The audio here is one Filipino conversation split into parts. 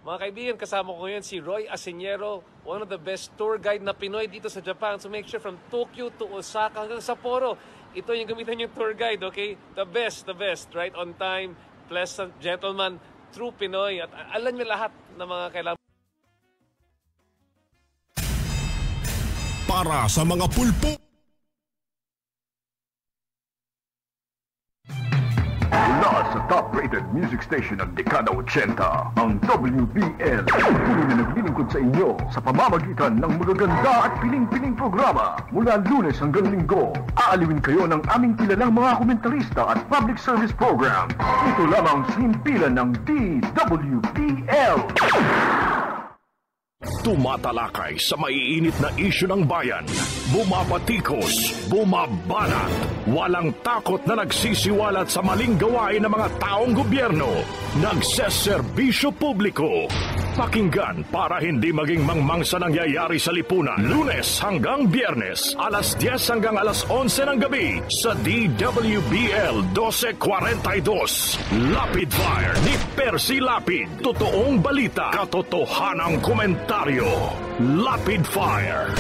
Mga kaibigan, kasama ko ngayon si Roy Aseñero, one of the best tour guide na Pinoy dito sa Japan. So make sure from Tokyo to Osaka hanggang Sapporo, ito yung gamitan yung tour guide, okay? The best, right? On time, pleasant, gentleman, true Pinoy. At alam niyo lahat ng mga kailangan. Para sa mga pulpo. Mula sa top-rated music station ng Dekada 80, ang WBL. Tuloy na naglilingkod sa inyo sa pamamagitan ng magaganda at piling-piling programa. Mula Lunes hanggang Linggo, aaliwin kayo ng aming kilalang mga komentarista at public service program. Ito lamang sa himpilan ng DWBL. Tumatalakay sa maiinit na isyu ng bayan. Bumabatikos, bumabanat. Walang takot na nagsisiwalat sa maling gawain ng mga taong gobyerno. Nagseserbisyo publiko. Pakinggan para hindi maging mangmang sa nangyayari sa lipunan. Lunes hanggang Biyernes, alas 10 hanggang alas 11 ng gabi sa DWBL 1242. Lapid Fire ni Percy Lapid. Totoong balita, katotohanang komentaryo. Lapid Fire.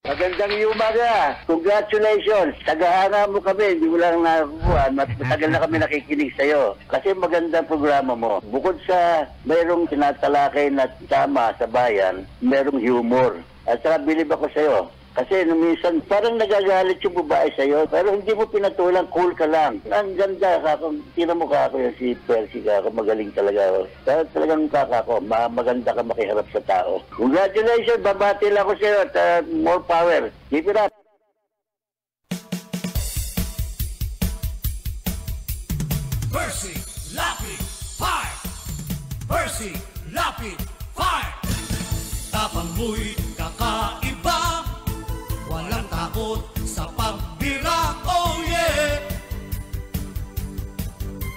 Magandang umaga. Congratulations. Tagahanga mo kami. Hindi mo lang nakukuha. Matagal na kami nakikinig sa'yo. Kasi magandang programa mo. Bukod sa mayroong tinatalakay na tama sa bayan, mayroong humor. At saka bilib ako sa'yo. Kasi minsan parang nagagalit yung babae sa'yo. Pero hindi mo pinatulang, cool ka lang. Ang ganda ka. Tinan mo ka ako yung si Percy ka. Magaling talaga. Talagang kaka ko. Maganda ka makiharap sa tao. Congratulations. Babati lang ako sa'yo at more power. Keep it up. Percy Lapid Fire! Percy Lapid Fire! Tapang mo'y kakaiba. Walang takot sa pagbira. Oh yeah!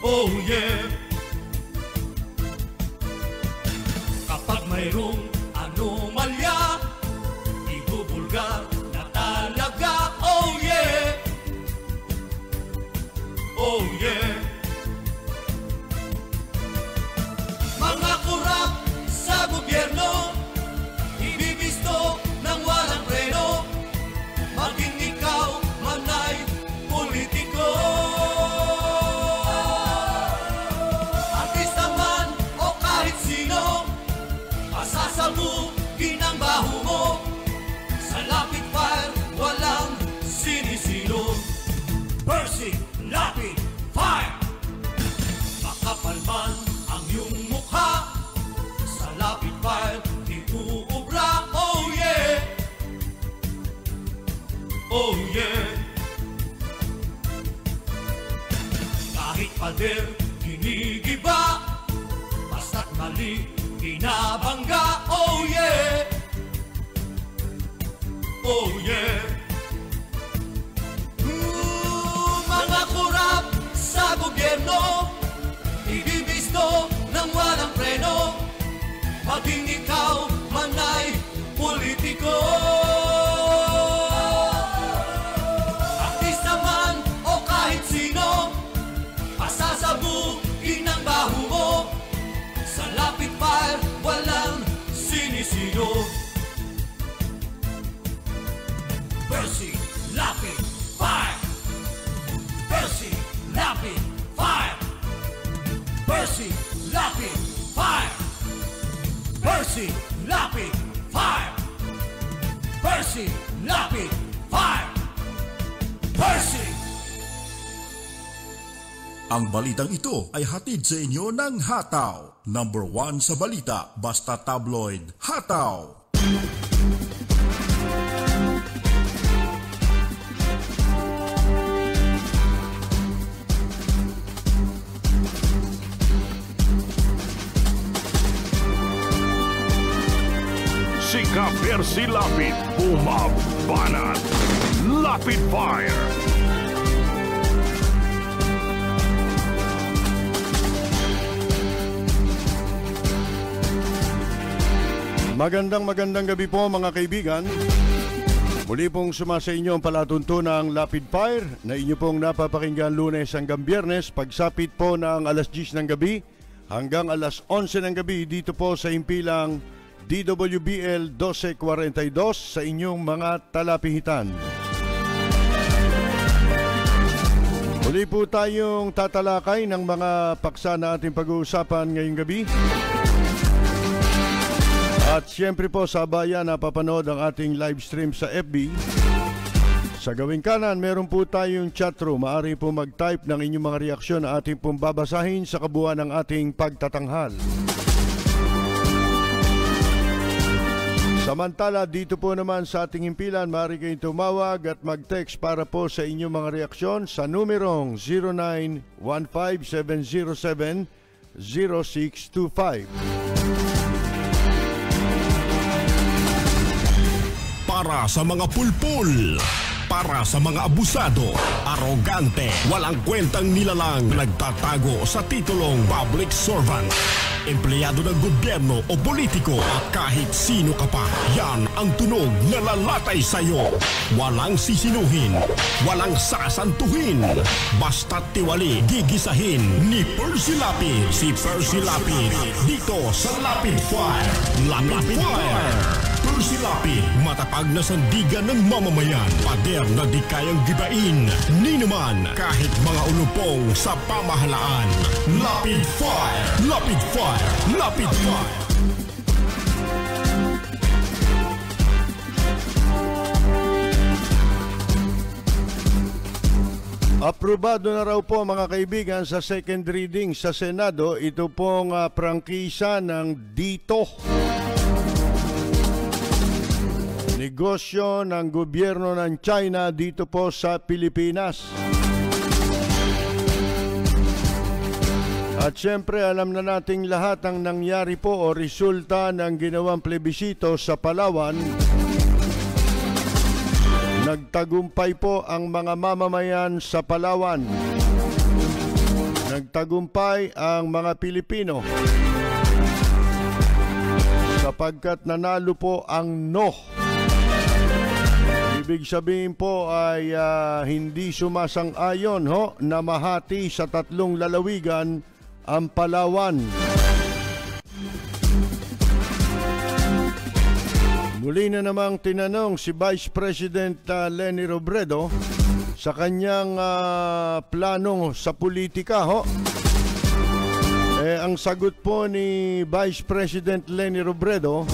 Oh yeah! Kapag mayroong anomalya, ibubulgar na talaga. Oh yeah! Oh yeah! Mga kurap sa gobyerno, ibibisto ng walang preno. Maging ikaw man ay politiko, artista man o kahit sino, pasasabugin ang baho mo. Sa Lapid Fire walang sinisino. Percy Lapid Fire! Makapal man ang iyong mukha, sa Lapid Fire di uubra. Oh yeah! Oh yeah! Kahit pader, ginigiba, basta't mali, binabangga. Oh yeah! Oh yeah! Mga kurap sa gobyerno, ibibisto ng walang preno. Maging ikaw man ay politiko, pasasabugin ang baho mo. Sa Lapid Fire walang sinisino. Percy Lapid Fire! Percy Lapid Fire! Percy Lapid Fire! Percy Lapid Fire! Percy Lapid Fire! Percy! Ang balitang ito ay hatid sa inyo ng Hataw. Number 1 sa balita, basta tabloid. Hataw! Si Percy Lapid, bumabanat. Lapid Fire! Magandang gabi po mga kaibigan. Muli pong sumasa inyo ang palatuntunang Lapid Fire na inyo pong napapakinggan Lunes hanggang Biyernes pagsapit po ng alas 10 ng gabi hanggang alas 11 ng gabi dito po sa himpilang DWBL 1242 sa inyong mga talapihitan. Muli po tayong tatalakay ng mga paksa na ating pag-uusapan ngayong gabi. At siyempre po sa bayan na papanood ang ating live stream sa FB. Sa gawing kanan, meron po tayong chatroom. Maaari po mag-type ng inyong mga reaksyon na ating pong babasahin sa kabuuan ng ating pagtatanghal. Samantala, dito po naman sa ating himpilan, maaari kayong tumawag at mag-text para po sa inyong mga reaksyon sa numerong 0915-707-0625. Para sa mga pulpul, para sa mga abusado, arogante, walang kwentang nilalang, nagtatago sa titulong public servant, empleyado ng gobyerno o politiko at kahit sino ka pa, yan ang tunog na lalatay sa'yo. Walang sisinuhin, walang sasantuhin, basta't tiwali, gigisahin ni Percy Lapid. Si Percy Lapid, dito sa Lapid Fire. Lapid Fire. Percy Lapid, matapag na sandigan ng mamamayan, pader na di kayang gibain ni naman kahit mga ulupong sa pamahalaan. Lapid Fire! Lapid Fire! Lapid Fire! Aprobado na raw po mga kaibigan sa second reading sa Senado ito pong prangkisa ng Dito. Negosyo ng gobyerno ng China dito po sa Pilipinas. At syempre alam na nating lahat ang nangyari po o resulta ng ginawang plebisito sa Palawan. Nagtagumpay po ang mga mamamayan sa Palawan. Nagtagumpay ang mga Pilipino sapagkat nanalo po ang no. Ibig sabihin po ay hindi sumasang-ayon na mahati sa tatlong lalawigan ang Palawan. Muli na namang tinanong si Vice President Leni Robredo sa kanyang plano sa politika. Ang sagot po ni Vice President Leni Robredo,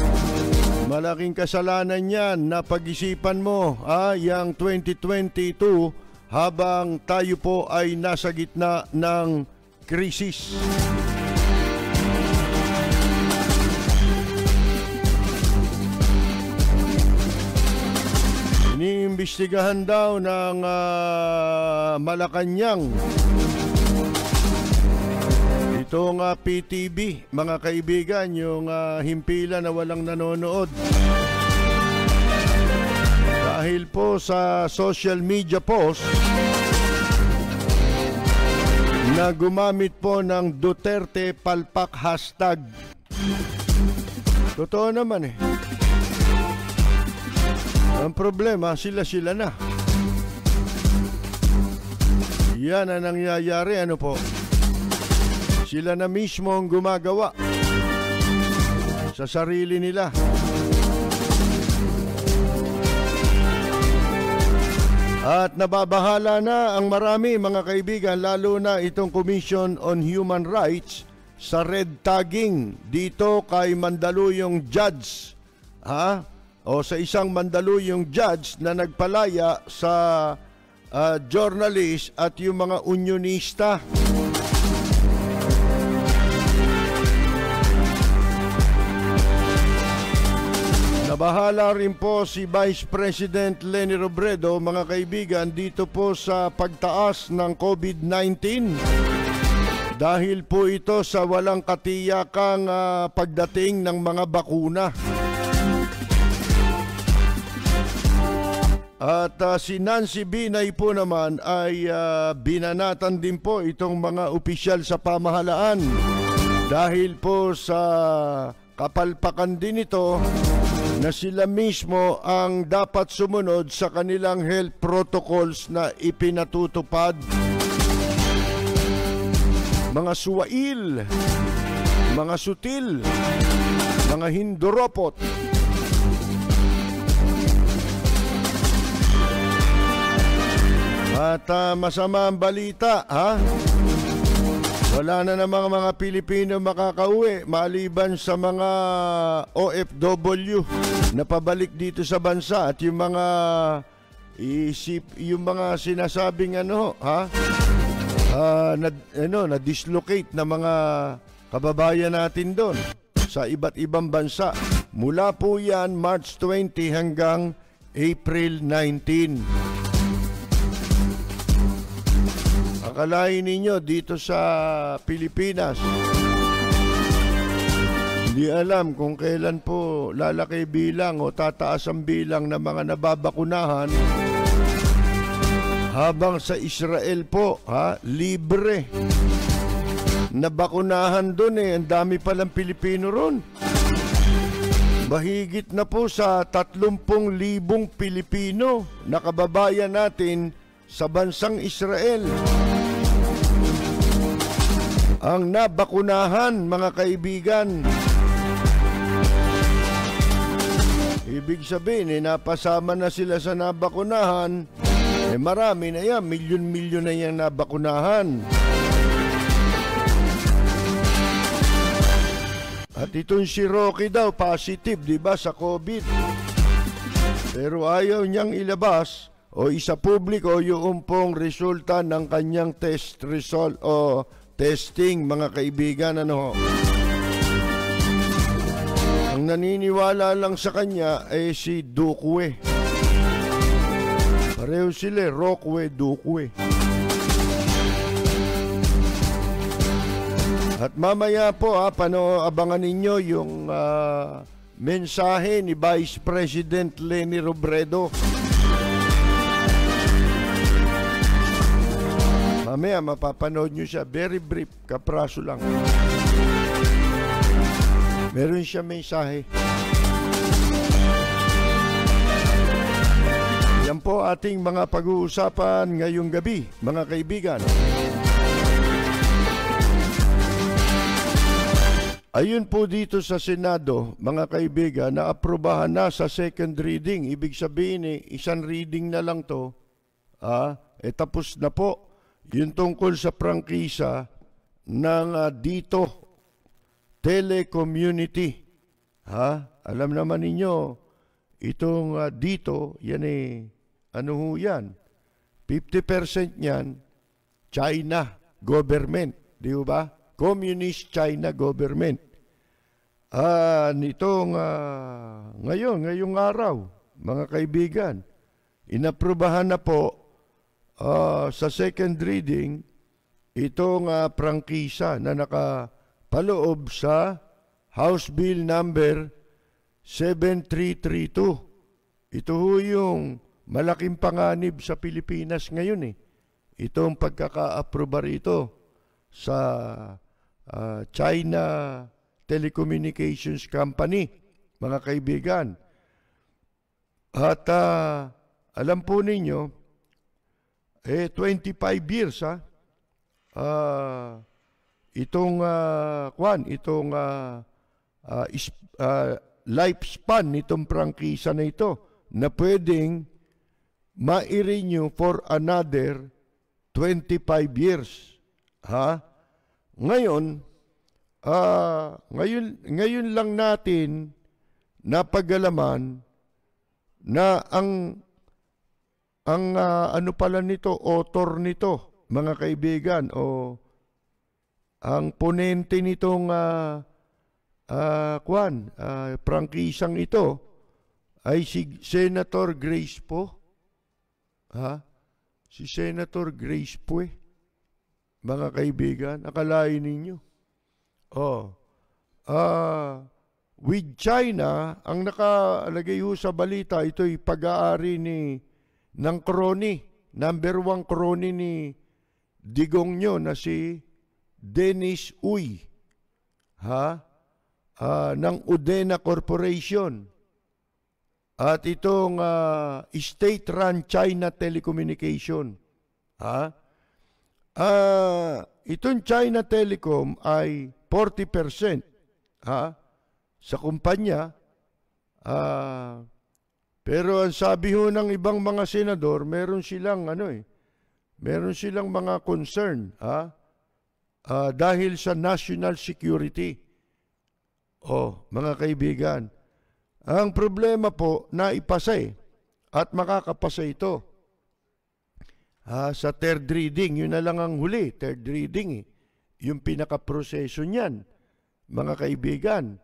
malaking kasalanan yan na pag-isipan mo yung 2022 habang tayo po ay nasa gitna ng krisis. Iniimbestigahan daw ng Malacanang itong PTB, mga kaibigan, yung himpilan na walang nanonood. Dahil po sa social media post na gumamit po ng Duterte Palpak hashtag. Totoo naman eh. Ang problema, sila na. Yan ang nangyayari, ano po? Sila na mismo ang gumagawa sa sarili nila. At nababahala na ang marami mga kaibigan, lalo na itong Commission on Human Rights sa red tagging dito kay Mandaluyong judge. O sa isang Mandaluyong judge na nagpalaya sa journalist at yung mga unionista. Nabahala rin po si Vice President Leni Robredo, mga kaibigan, dito po sa pagtaas ng COVID-19 dahil po ito sa walang katiyakang pagdating ng mga bakuna. At si Nancy Binay po naman ay binanatan din po itong mga opisyal sa pamahalaan dahil po sa kapalpakan din ito na sila mismo ang dapat sumunod sa kanilang health protocols na ipinatutupad. Mga suwail, mga sutil, mga hinduropot. At masama ang balita, ha? Wala na namang mga Pilipino makakauwi maliban sa mga OFW na pabalik dito sa bansa at yung mga sinasabing na dislocate na mga kababayan natin doon sa iba't ibang bansa. Mula po yan March 20 hanggang April 19. Akalain ninyo dito sa Pilipinas, hindi alam kung kailan po lalaki bilang o tataas ang bilang ng mga nababakunahan, habang sa Israel po, libre na bakunahan doon ang dami palang Pilipino ron. Mahigit na po sa 30,000 Pilipino na kababayan natin sa bansang Israel ang nabakunahan, mga kaibigan. Ibig sabihin, napasama na sila sa nabakunahan, marami na yan, milyon-milyon na yan nabakunahan. At itong si Rocky daw, positive, di ba, sa COVID. Pero ayaw niyang ilabas o isa publiko yung pong resulta ng kanyang test result o testing, mga kaibigan. Ang naniniwala lang sa kanya ay si Dukwe. Pareho sila, Rockwe, Dukwe. At mamaya po, abangan ninyo yung mensahe ni Vice President Leni Robredo. Mamaya mapapanood nyo siya, very brief, kapraso lang. Meron siya mensahe. Yan po ating mga pag-uusapan ngayong gabi, mga kaibigan. Ayun po dito sa Senado, mga kaibigan, na-aprobahan na sa second reading. Ibig sabihin, isang reading na lang to. Tapos na po. Yung tungkol sa prangkisa ng dito telecommunity. Alam naman ninyo, itong dito, yan ano ho yan? 50% niyan, China government. Di ba? Communist China government. Ngayong araw, mga kaibigan, inaprobahan na po sa second reading itong prangkisa na nakapaloob sa House Bill number 7332. Ito ho yung malaking panganib sa Pilipinas ngayon. Itong pagkaka-aproba rito sa China Telecommunications Company, mga kaibigan. At alam po ninyo, 25 years itong lifespan nitong prangkisa na ito na pwedeng ma-renew for another 25 years. Ngayon lang natin napag-alaman na ang ano pala nito, author nito, mga kaibigan, o ang ponente nitong prangkisang ito ay si Senator Grace Poe. Si Senator Grace Poe, mga kaibigan, akalain ninyo. With China, ang nakalagay ho sa balita, ito'y pag-aari ng crony, number 1 crony ni Digong nyo na si Dennis Uy, ng Udena Corporation. At itong state-run China Telecommunication. Itong China Telecom ay 40% sa kumpanya. Pero ang sabi ho ng ibang mga senador, meron silang meron silang mga concern dahil sa national security. Mga kaibigan, ang problema po naipasa at makakapasa ito sa third reading. Yun na lang ang huli, third reading yung pinakaproseso niyan, mga kaibigan.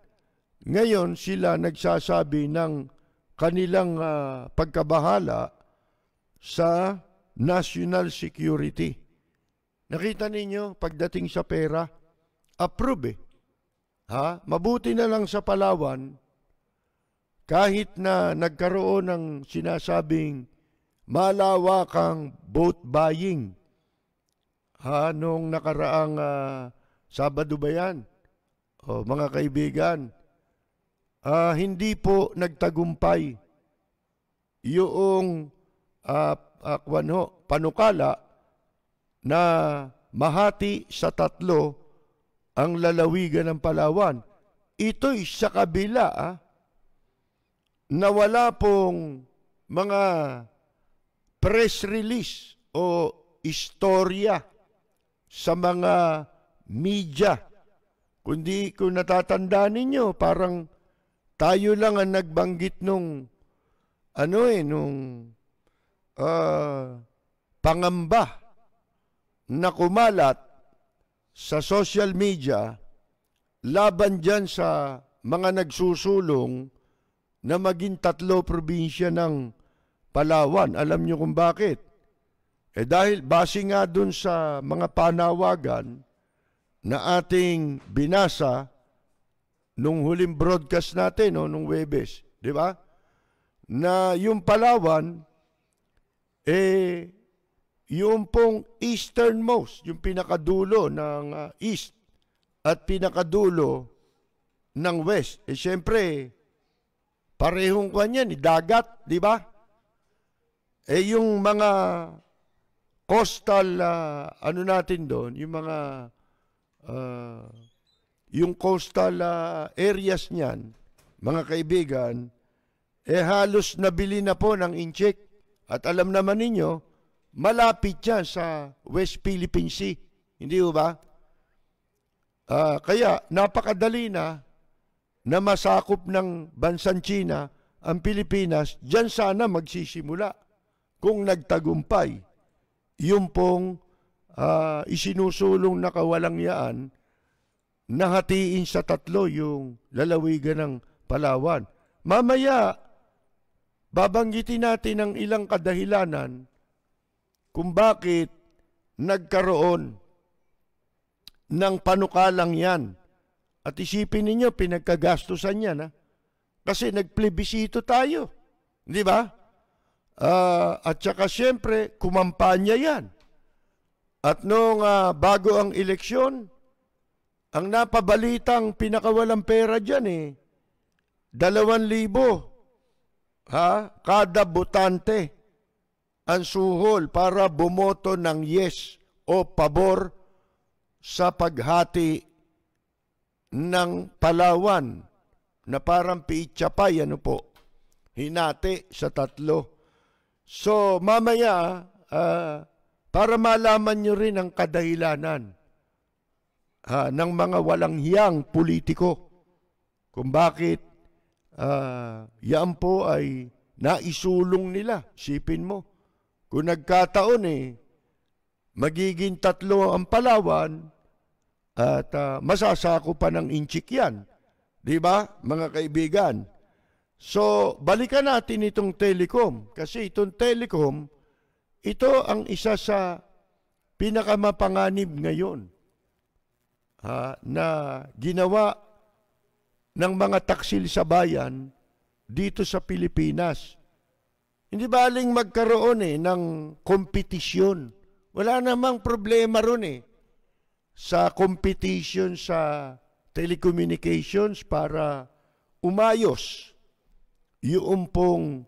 Ngayon sila nagsasabi ng kanilang pagkabahala sa national security. Nakita ninyo, pagdating sa pera, approve Mabuti na lang sa Palawan, kahit na nagkaroon ng sinasabing malawakang vote buying nung nakaraang Sabado ba yan? Mga kaibigan, hindi po nagtagumpay yung panukala na mahati sa 3 ang lalawigan ng Palawan. Ito'y sa kabila na wala pong mga press release o istorya sa mga media. Kundi kung natatandaan ninyo, parang tayo lang ang nagbanggit nung pangamba na kumalat sa social media laban dyan sa mga nagsusulong na maging 3 probinsya ng Palawan. Alam nyo kung bakit? Dahil base nga dun sa mga panawagan na ating binasa nung huling broadcast natin, nung Huwebes, di ba? Na yung Palawan, yung pong easternmost, yung pinakadulo ng east at pinakadulo ng west. Siyempre, parehong kanyan, dagat, di ba? Yung mga coastal, natin doon, yung mga, yung coastal areas niyan, mga kaibigan, halos nabili na po ng incheck. At alam naman ninyo, malapit yan sa West Philippine Sea. Hindi ba? Kaya napakadali na masakop ng bansang China ang Pilipinas. Diyan sana magsisimula kung nagtagumpay. Yung pong isinusulong na kawalangyaan na hatiin sa 3 yung lalawigan ng Palawan. Mamaya, babanggitin natin ang ilang kadahilanan kung bakit nagkaroon ng panukalang yan. At isipin ninyo, pinagkagastusan yan. Kasi nagplebisito tayo. Di ba? At saka siyempre, kumampanya yan. At nung bago ang eleksyon, ang napabalitang pinakawalang pera dyan 2,000 kada botante ang suhol para bumoto ng yes o pabor sa paghati ng Palawan na parang piitsapay, hinati sa 3. So, mamaya, para malaman nyo rin ang kadahilanan ng mga walang hiyang politiko kung bakit yan po ay naisulong nila. Sipin mo, kung nagkataon magiging 3 ang Palawan at masasako pa ng inchik yan. Di ba, mga kaibigan? So, balikan natin itong telecom. Kasi itong telecom, ito ang isa sa pinakamapanganib ngayon na ginawa ng mga taksil sa bayan dito sa Pilipinas. Hindi baling magkaroon ng kompetisyon. Wala namang problema ron sa competition sa telecommunications para umayos yung pong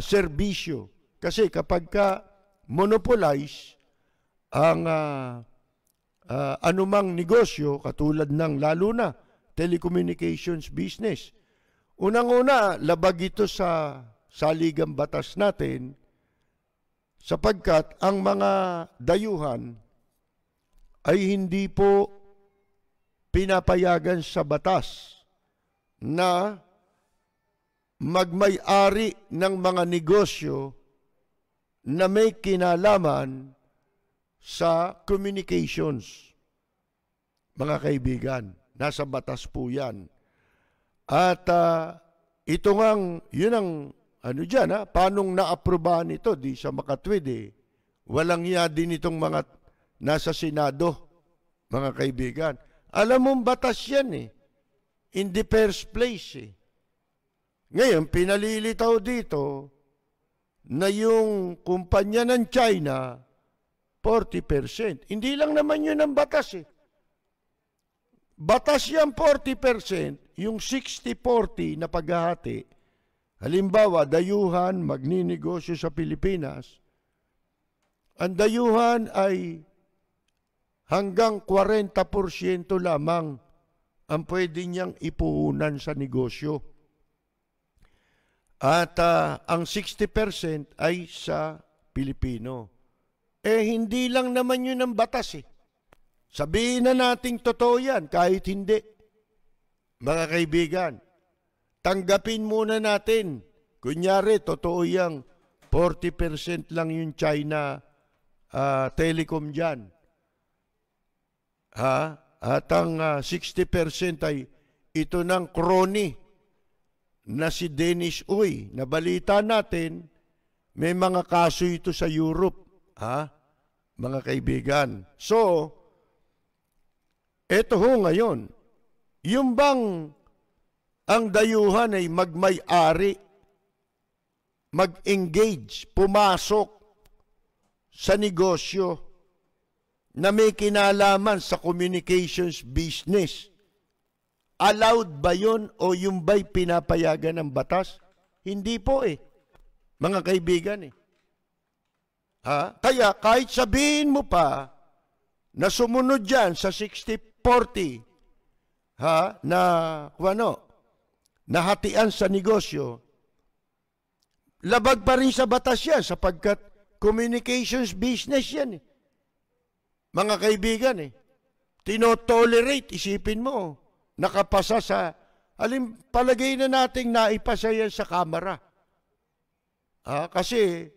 serbisyo. Kasi kapag ka monopolize ang anumang negosyo, katulad ng lalo na telecommunications business. Unang-una, labag ito sa saligang batas natin sapagkat ang mga dayuhan ay hindi po pinapayagan sa batas na magmay-ari ng mga negosyo na may kinalaman sa communications. Mga kaibigan, nasa batas po yan. At ito ngang, yun ang, paanong naaprobahan ito, di sa makatwid Walang iya din itong mga nasa Senado, mga kaibigan. Alam mong batas yan in the first place Ngayon, pinalilitaw dito na yung kumpanya ng China, 40%. Hindi lang naman yun ang batas Batas yan 40%, yung 60-40 na paghahati. Halimbawa, dayuhan, magninegosyo sa Pilipinas. Ang dayuhan ay hanggang 40% lamang ang pwede niyang ipuhunan sa negosyo. At ang 60% ay sa Pilipino. Hindi lang naman yun ang batas Sabihin na nating totoo yan, kahit hindi. Mga kaibigan, tanggapin muna natin. Kunyari, totoo yang 40% lang yung China telecom dyan. At ang 60% ay ito ng crony na si Dennis Uy. Nabalita natin, may mga kaso ito sa Europe. Mga kaibigan. So, eto ho ngayon, yung bang ang dayuhan ay magmay-ari, mag-engage, pumasok sa negosyo na may kinalaman sa communications business, allowed ba yun o yung ba'y pinapayagan ng batas? Hindi po mga kaibigan Kaya kahit sabihin mo pa na sumunod dyan sa 60-40 na hatian sa negosyo, labag pa rin sa batas yan sapagkat communications business yan Mga kaibigan tinotolerate, isipin mo, nakapasa sa, palagay na nating naipasa yan sa kamara. Kasi,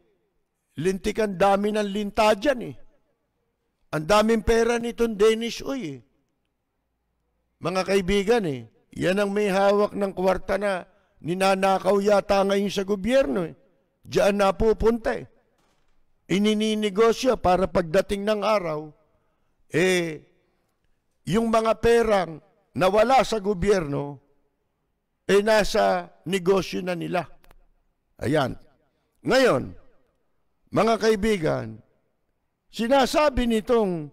lintikan dami ng linta dyan Ang daming pera nitong Dennis Uy Mga kaibigan yan ang may hawak ng kwarta na ninanakaw yata ngayon sa gobyerno Diyan na pupunta Inininegosyo para pagdating ng araw, yung mga perang nawala sa gobyerno, nasa negosyo na nila. Ayan. Ngayon, mga kaibigan, sinasabi nitong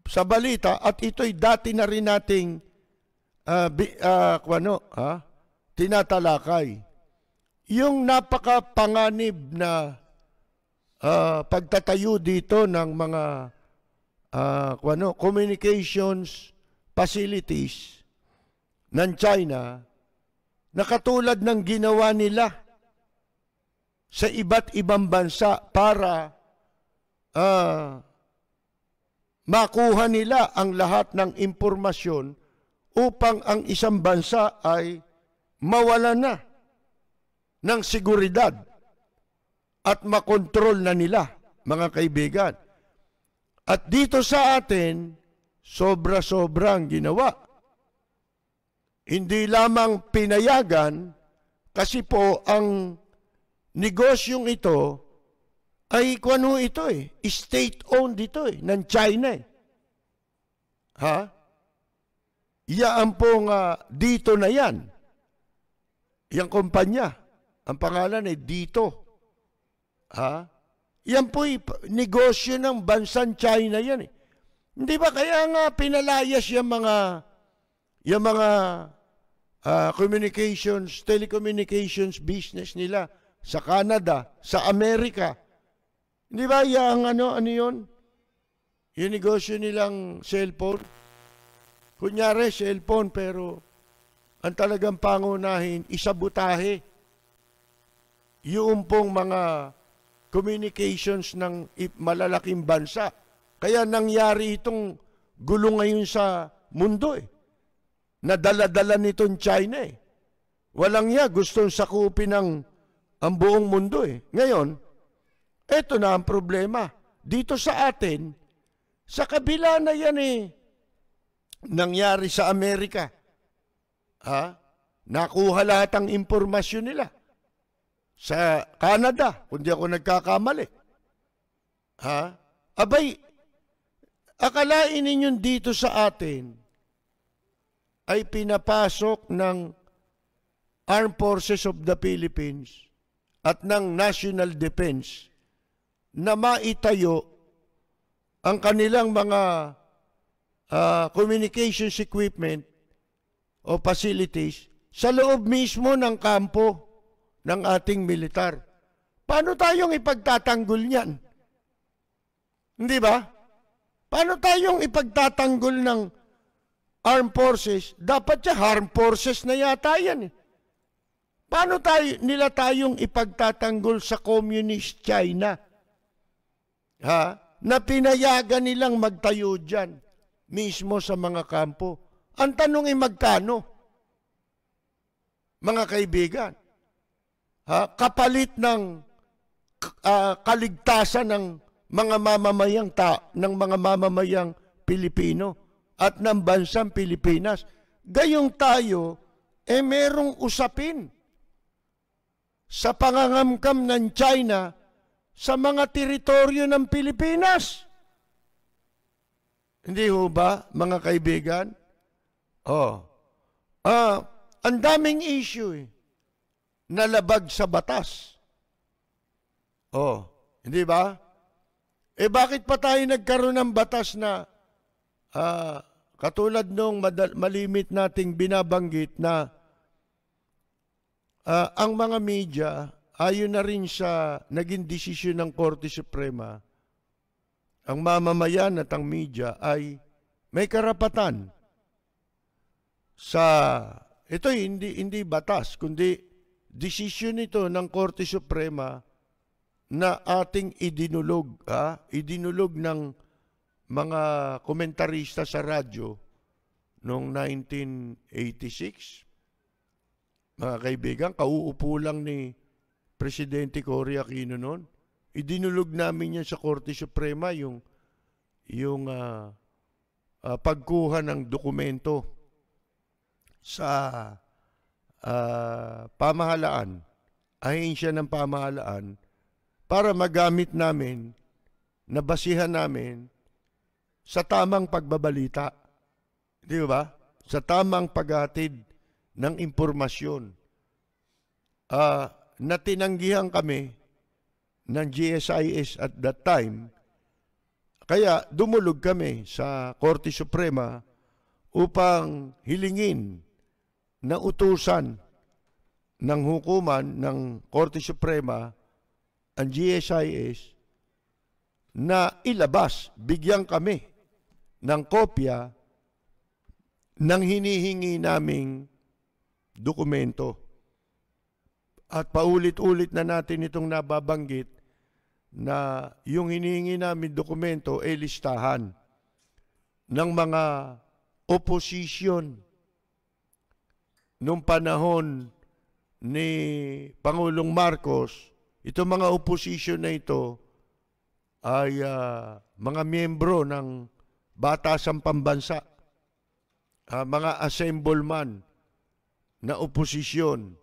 sa balita, at ito'y dati na rin nating tinatalakay. Yung napakapanganib na pagtatayo dito ng mga communications facilities ng China na katulad ng ginawa nila sa iba't ibang bansa para makuha nila ang lahat ng impormasyon upang ang isang bansa ay mawala na ng seguridad at makontrol na nila, mga kaibigan. At dito sa atin, sobra-sobrang ginawa. Hindi lamang pinayagan, kasi po ang negosyong ito ay state-owned ito ng China Iyaan pong dito na yan. Yang kumpanya, ang pangalan ay Dito. Yan po'y negosyo ng bansang China yan Hindi ba kaya nga pinalayas yung mga communications, telecommunications business nila sa Canada, sa Amerika. Hindi ba yung ano yun? Yung negosyo nilang cellphone, kunyari cellphone, pero ang talagang pangunahin, isabutahe. Yung pong mga communications ng malalaking bansa. Kaya nangyari itong gulo ngayon sa mundo eh. Nadala-dala nitong China eh. Walang gustong sakupin ang buong mundo eh. Ngayon, eto na ang problema. Dito sa atin, sa kabila na yan eh, nangyari sa Amerika. Nakuha lahat ang impormasyon nila. Sa Canada, kung di ako nagkakamali. Abay, akalain ninyo dito sa atin ay pinapasok ng Armed Forces of the Philippines at ng National Defense na maitayo ang kanilang mga communications equipment o facilities sa loob mismo ng kampo ng ating militar. Paano tayong ipagtatanggol niyan? Hindi ba? Paano tayong ipagtatanggol ng armed forces? Dapat siya armed forces na yata yan eh. Paano nila tayong ipagtatanggol sa Communist China? Na pinayagan nilang magtayo dyan mismo sa mga kampo. Ang tanong ay magkano? Mga kaibigan, kapalit ng kaligtasan ng mga mamamayang Pilipino at ng bansang Pilipinas. Gayong tayo, merong usapin sa pangangamkam ng China sa mga teritoryo ng Pilipinas. Hindi ho ba, mga kaibigan? Ang daming issue nalabag sa batas. Hindi ba? Bakit pa tayo nagkaroon ng batas na katulad nung malimit nating binabanggit na ang mga media, ayon na rin sa naging desisyon ng Korte Suprema, ang mamamayan at ang media ay may karapatan sa, ito hindi batas, kundi desisyon ito ng Korte Suprema na ating idinulog ng mga komentarista sa radyo noong 1986. Mga kaibigan, kauupo lang ni Presidente Cory Aquino noon. Idinulog namin yan sa Korte Suprema yung pagkuha ng dokumento sa pamahalaan, ahensya ng pamahalaan, para magamit namin, nabasihan namin sa tamang pagbabalita. Di ba? Sa tamang paghatid ng impormasyon. Na tinanggihan kami ng GSIS at that time, kaya dumulog kami sa Korte Suprema upang hilingin na utusan ng hukuman ng Korte Suprema ang GSIS na ilabas, bigyan kami ng kopya ng hinihingi naming dokumento. At paulit-ulit na natin itong nababanggit na yung hinihingi namin dokumento ay listahan ng mga opposition nung panahon ni Pangulong Marcos. Itong mga opposition na ito ay mga miyembro ng Batasang Pambansa, mga assembleman na oposisyon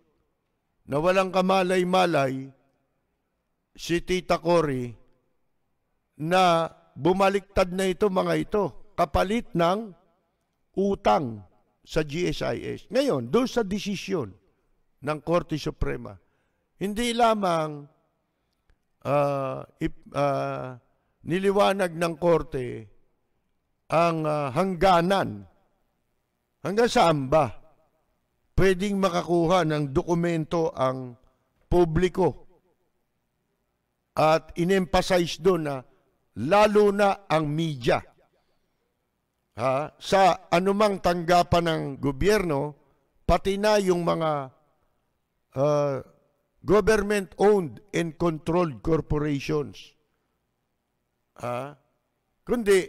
na walang kamalay-malay si Tita Cory na bumaliktad na ito mga ito kapalit ng utang sa GSIS. Ngayon, doon sa desisyon ng Korte Suprema, hindi lamang niliwanag ng Korte ang hangganan. Hanggang saan ba pwedeng makakuha ng dokumento ang publiko? At in-emphasize doon na lalo na ang media. Sa anumang tanggapan ng gobyerno, pati na yung mga government-owned and controlled corporations. Kundi,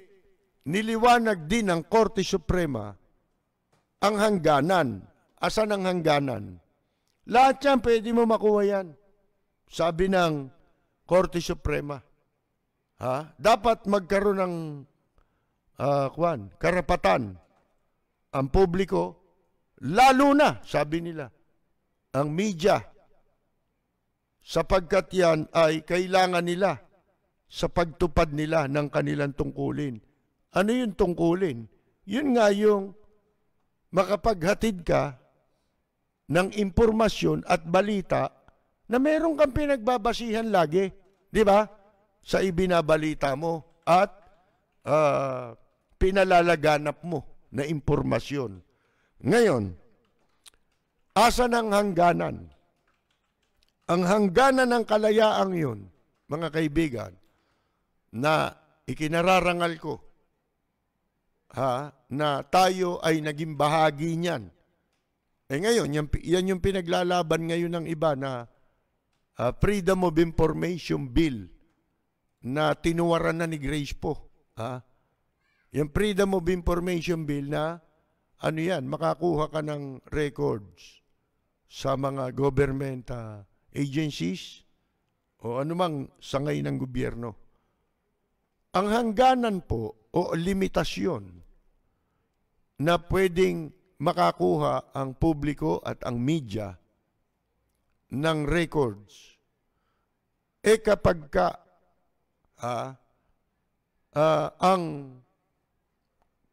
niliwanag din ng Korte Suprema ang hangganan. Asan ang hangganan? Lahat yan, pwede mo makuha yan. Sabi ng Korte Suprema. Dapat magkaroon ng karapatan ang publiko, lalo na, sabi nila, ang media, sapagkat yan ay kailangan nila sa pagtupad nila ng kanilang tungkulin. Ano yung tungkulin? Yun nga yung makapaghatid ka ng impormasyon at balita na meron kang pinagbabasihan lagi, di ba? Sa ibinabalita mo at pinalalaganap mo na impormasyon. Ngayon, asan ang hangganan? Ang hangganan ng kalayaang yun, mga kaibigan, na ikinararangal ko, na tayo ay naging bahagi niyan. Ngayon, yan yung pinaglalaban ngayon ng iba na Freedom of Information Bill na tinuwaran na ni Grace po. Yung Freedom of Information Bill na, makakuha ka ng records sa mga government agencies o anumang sangay ng gobyerno. Ang hangganan po o limitasyon na pwedeng makakuha ang publiko at ang media ng records kapag ang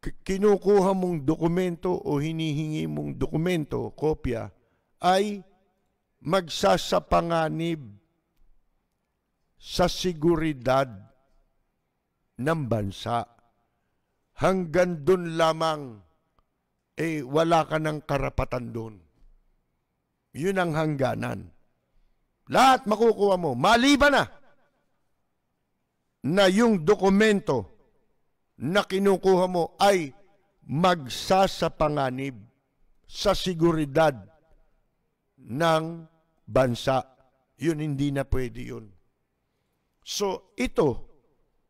kinukuha mong dokumento o hinihingi mong dokumento, kopya, ay magsasapanganib sa seguridad ng bansa. Hanggang doon lamang, wala ka ng karapatan doon. Yun ang hangganan. Lahat makukuha mo, maliban na yung dokumento na kinukuha mo ay magsasapanganib sa seguridad ng bansa. Yun, hindi na pwede yun. So, ito,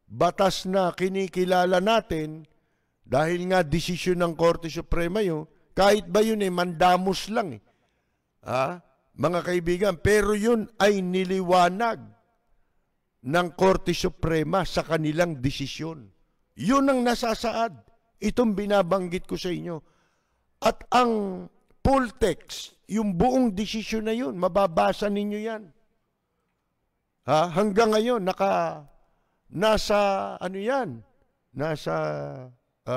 batas na kinikilala natin, dahil nga desisyon ng Korte Suprema yun, kahit ba yun mandamos lang mga kaibigan, pero yun ay niliwanag ng Korte Suprema sa kanilang desisyon. Yun ang nasasaad. Itong binabanggit ko sa inyo. At ang full text, yung buong desisyon na yun, mababasa ninyo yan. Hanggang ngayon, nasa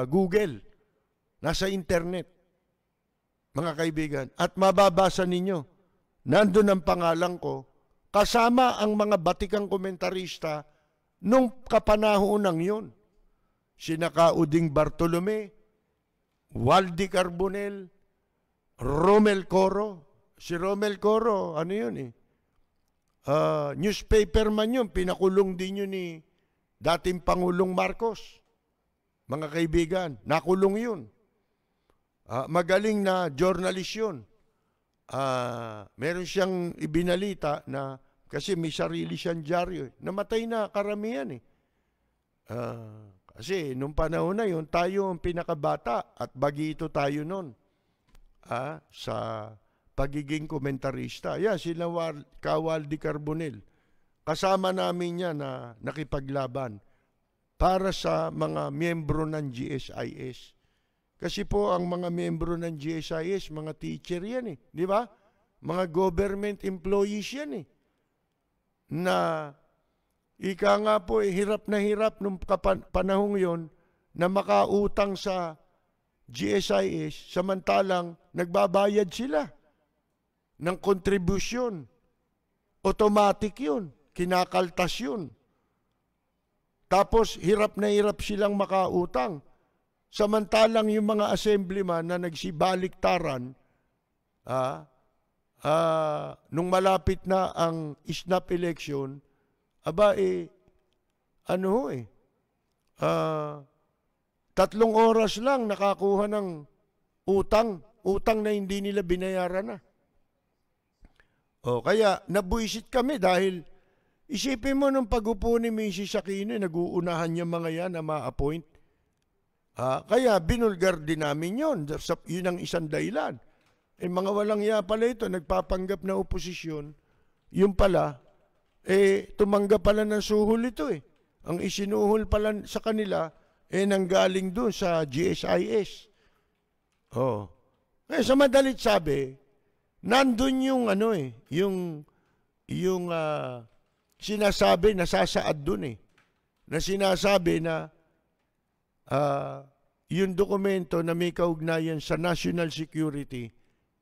Google, nasa internet, mga kaibigan. At mababasa ninyo, nandun ang pangalan ko, kasama ang mga batikang komentarista nung kapanahonang yun. Sina Uding Bartolome, Waldi Carbonell, Romel Coro. Si Romel Coro, newspaper man yun, pinakulong din yun ni dating Pangulong Marcos. Mga kaibigan, nakulong yun. Magaling na journalist yun. Meron siyang ibinalita na, kasi may sarili siyang dyaryo. Namatay na karamihan kasi nung panahon na yun, tayo ang pinakabata at bagito tayo nun sa pagiging komentarista. Sila Waldi Carbonell. Kasama namin yan na nakipaglaban para sa mga miyembro ng GSIS. Kasi po ang mga miyembro ng GSIS, mga teacher yan di ba? Mga government employees yan na ika nga po, hirap na hirap nung panahong yon na makautang sa GSIS, samantalang nagbabayad sila ng kontribusyon. Automatic yun, kinakaltas yun. Tapos hirap na hirap silang makautang. Samantalang yung mga assemblyman na nagsibaliktaran, nung malapit na ang snap election, 3 oras lang nakakuha ng utang na hindi nila binayaran na. Kaya nabuisit kami dahil isipin mo nung pag-upo ni Mrs. Aquino, nag-uunahan niya mga yan na ma-appoint. Kaya binulgar din namin yun. Yun ang isang dahilan. Mga walang iya pala ito, nagpapanggap na oposisyon. Yung pala, tumanggap pala ng suhol ito Ang isinuhol pala sa kanila, nanggaling doon sa GSIS. Sa madalit sabi, nandun yung yung sinasabi, nasasaad dun na sinasabi na yung dokumento na may kaugnayan sa national security,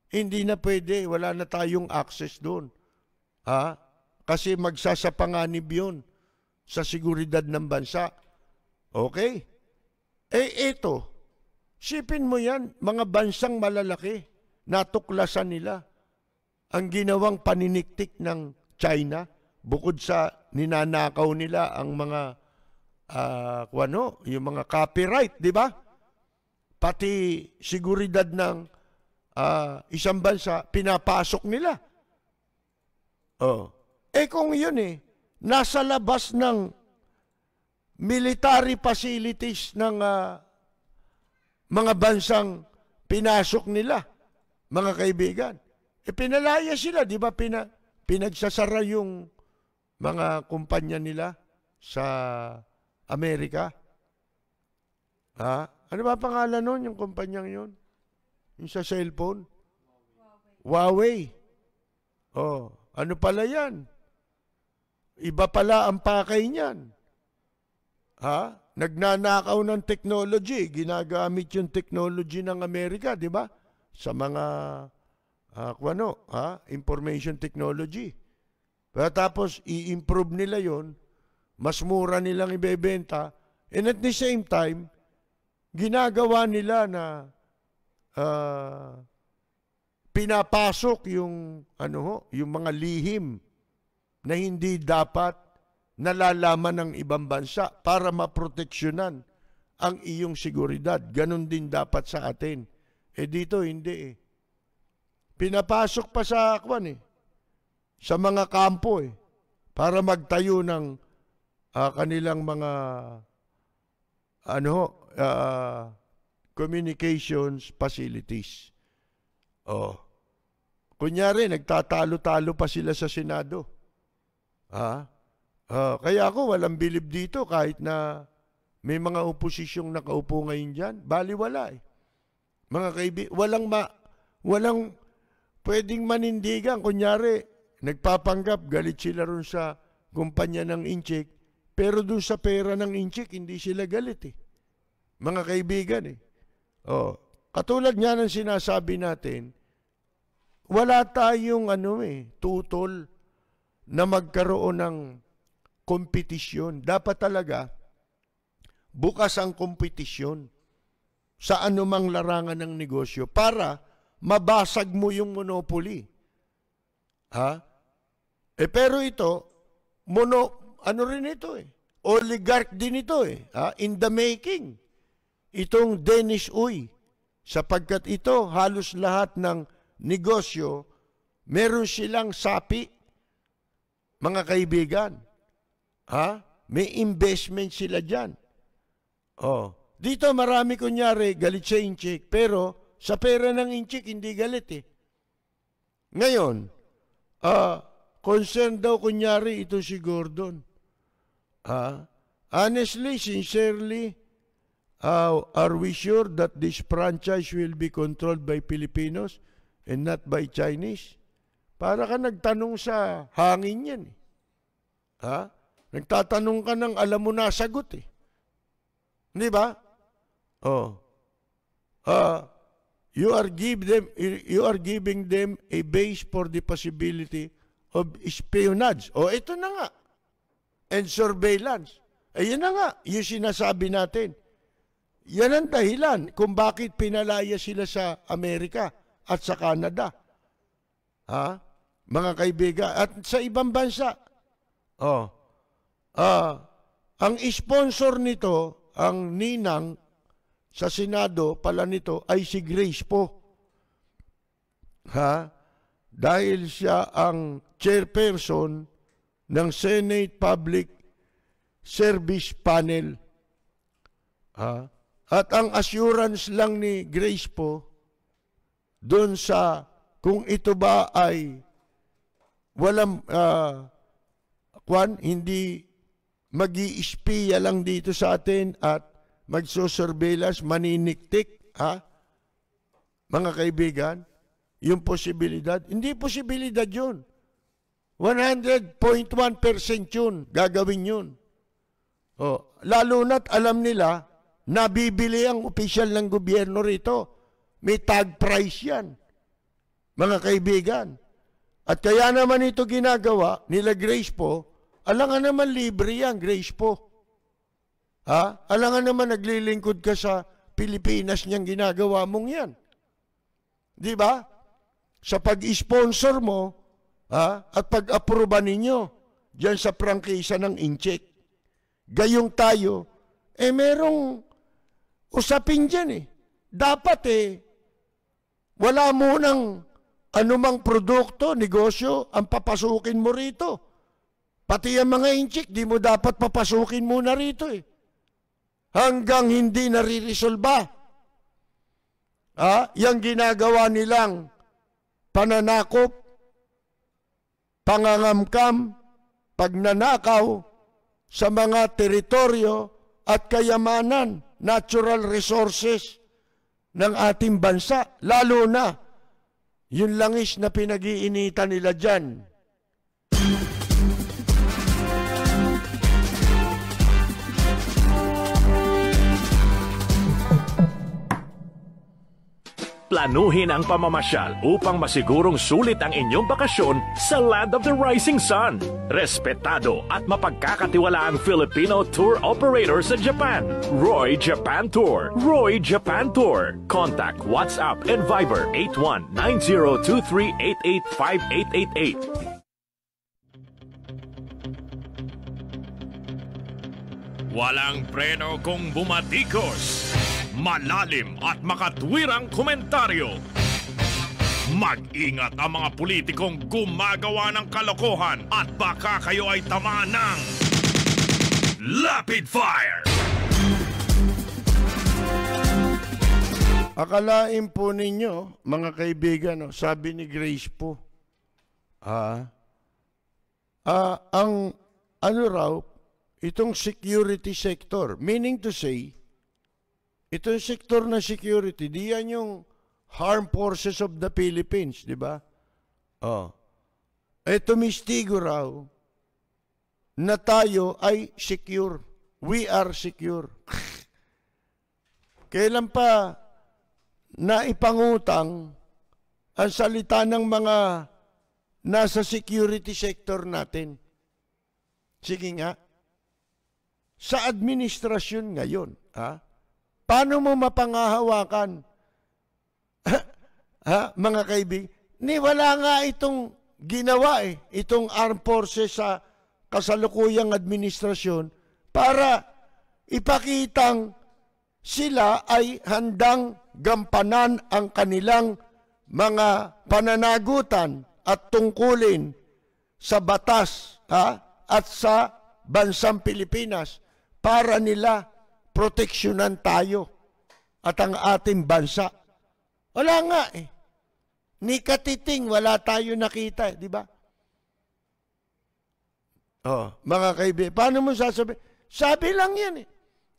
hindi na pwede, wala na tayong access dun. Kasi magsasapanganib yun sa seguridad ng bansa. Okay? Ito, sipin mo yan, mga bansang malalaki, natuklasan nila ang ginawang paniniktik ng China, bukod sa ninanakaw nila ang mga yung mga copyright, di ba? Pati seguridad ng isang bansa, pinapasok nila. Kung yun nasa labas ng military facilities ng mga bansang pinasok nila, mga kaibigan. Pinalaya sila, di ba? Pinagsasara yung mga kumpanya nila sa Amerika. Ano ba pangalan nun, yung kumpanyang yun? Yung sa cellphone? Huawei. Ano pala yan? Iba pala ang pakay niyan. Nagnanakaw ng technology. Ginagamit yung technology ng Amerika, di ba? Sa mga information technology. Pero tapos, i-improve nila yon, mas mura nilang ibebenta, and at the same time, ginagawa nila na pinapasok yung mga lihim na hindi dapat nalalaman ng ibang bansa para maproteksyonan ang iyong seguridad. Ganon din dapat sa atin. Dito hindi Pinapasok pa sa sa mga kampo para magtayo ng kanilang mga communications facilities. Kunyari, nagtatalo-talo pa sila sa Senado. Kaya ako walang bilib dito kahit na may mga oposisyong nakaupo ngayon dyan. Baliwala Mga kaibigan, walang pwedeng manindigan. Kunyari, nagpapanggap, galit sila ron sa kumpanya ng Inchik, pero dun sa pera ng Inchik, hindi sila galit Mga kaibigan katulad nga ng sinasabi natin, wala tayong tutol na magkaroon ng kompetisyon. Dapat talaga bukas ang kompetisyon sa anumang larangan ng negosyo para mabasag mo yung monopoly. Pero ito, oligarch din ito in the making. Itong Dennis Uy, sapagkat ito halos lahat ng negosyo, meron silang sapi, mga kaibigan. May investment sila dyan. Dito marami kunyari galit sa Inchik, pero sa pera ng Inchik hindi galit Ngayon, concerned daw kunyari ito si Gordon. Honestly, sincerely, are we sure that this franchise will be controlled by Filipinos and not by Chinese? Para ka nagtanong sa hangin yan Nagtatanong ka ng alam mo na sagot Di ba? You are giving them a base for the possibility of espionage. Ito na nga. And surveillance. Yan na nga, yung sinasabi natin. Yan ang dahilan kung bakit pinalaya sila sa Amerika at sa Canada. Mga kaibigan. At sa ibang bansa. Ang sponsor nito, ang ninang sa Senado pala nito ay si Grace po. Dahil siya ang chairperson ng Senate Public Service Panel. At ang assurance lang ni Grace po, doon sa kung ito ba ay walang hindi mag-i-espiya lang dito sa atin at magsusurveillance, maniniktik, mga kaibigan, yung posibilidad. Hindi posibilidad yun. 100.1% yun, gagawin yun. Lalo na't alam nila, nabibili ang opisyal ng gobyerno rito. May tag price yan, mga kaibigan. At kaya naman ito ginagawa nila Grace po, alangan naman libre yan, Grace po. Alangan naman naglilingkod ka sa Pilipinas niyang ginagawa mong yan. Di ba? Sa pag-sponsor mo, at pag-aproba ninyo dyan sa prangkisa ng Incheck. Gayong tayo, merong usapin dyan Dapat wala mo nang anumang produkto, negosyo, ang papasukin mo rito. Pati ang mga Incheck, di mo dapat papasukin muna rito hanggang hindi naririsolba. Yang ginagawa nilang pananakop, pangangamkam, pagnanakaw sa mga teritoryo at kayamanan, natural resources ng ating bansa. Lalo na, yung langis na pinag-iinitan nila dyan. Planuhin ang pamamasyal upang masigurong sulit ang inyong bakasyon sa Land of the Rising Sun. Respetado at mapagkakatiwalaang Filipino tour operator sa Japan. Roy Japan Tour. Roy Japan Tour. Contact WhatsApp and Viber 81-9023-8888. Walang preno kung bumatikos. Malalim at makatwirang komentaryo. Mag-ingat ang mga politikong gumagawa ng kalokohan at baka kayo ay tamaan ng Rapid Fire! Akalain po ninyo, mga kaibigan, sabi ni Grace po, ang raw, itong security sector, meaning to say, itong sektor na security, diyan yung Armed Forces of the Philippines, di ba? Tumistigo raw na tayo ay secure. We are secure. Kailan pa naipangutang ang salita ng mga nasa security sector natin? Sige nga. Sa administrasyon ngayon, paano mo mapangahawakan, mga kaibigan? Wala nga itong ginawa itong armed forces sa kasalukuyang administrasyon para ipakitang sila ay handang gampanan ang kanilang mga pananagutan at tungkulin sa batas at sa bansang Pilipinas para nila proteksyonan tayo at ang ating bansa. Wala nga Ni katiting, wala tayo nakita, di ba? Mga kaibigan, paano mo sasabihin? Sabi lang yan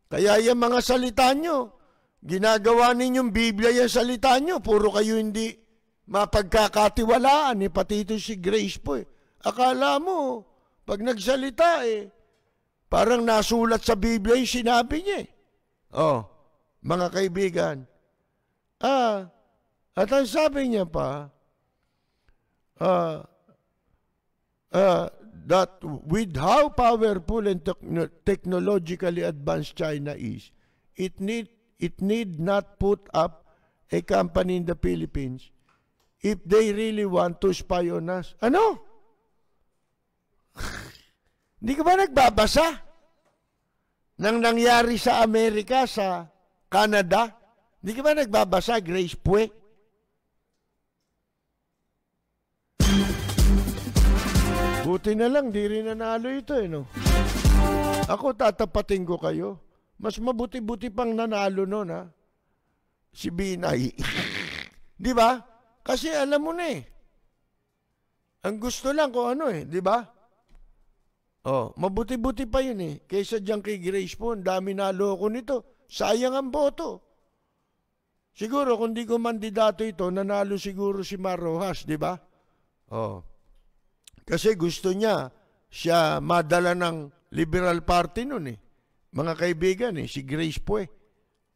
Kaya yung mga salita nyo, ginagawa ninyong Biblia yung salita nyo, puro kayo hindi mapagkakatiwalaan. Pati ito si Grace po Akala mo, pag nagsalita parang nasulat sa Biblia yung sinabi niya mga kaibigan. At ang sabi niya pa, that with how powerful and technologically advanced China is, it need not put up a company in the Philippines if they really want to spy on us. Ano? Hindi ka ba nagbabasa? nang nangyari sa Amerika, sa Canada. Hindi ka ba nagbabasa, Grace Pue? Buti na lang, di rin nanalo ito no? Ako tatapatin ko kayo. Mas mabuti-buti pang nanalo noon ha. Si Binay. Di ba? Kasi alam mo na Ang gusto lang kung ano di ba? Oh, mabuti-buti pa yun Kaysa diyan kay Grace po, dami naloko nito. Sayang ang boto. Siguro kung di ko mandidato ito, nanalo siguro si Mar Rojas, di ba? Oh. Kasi gusto niya siya madala ng Liberal Party noon Mga kaibigan si Grace po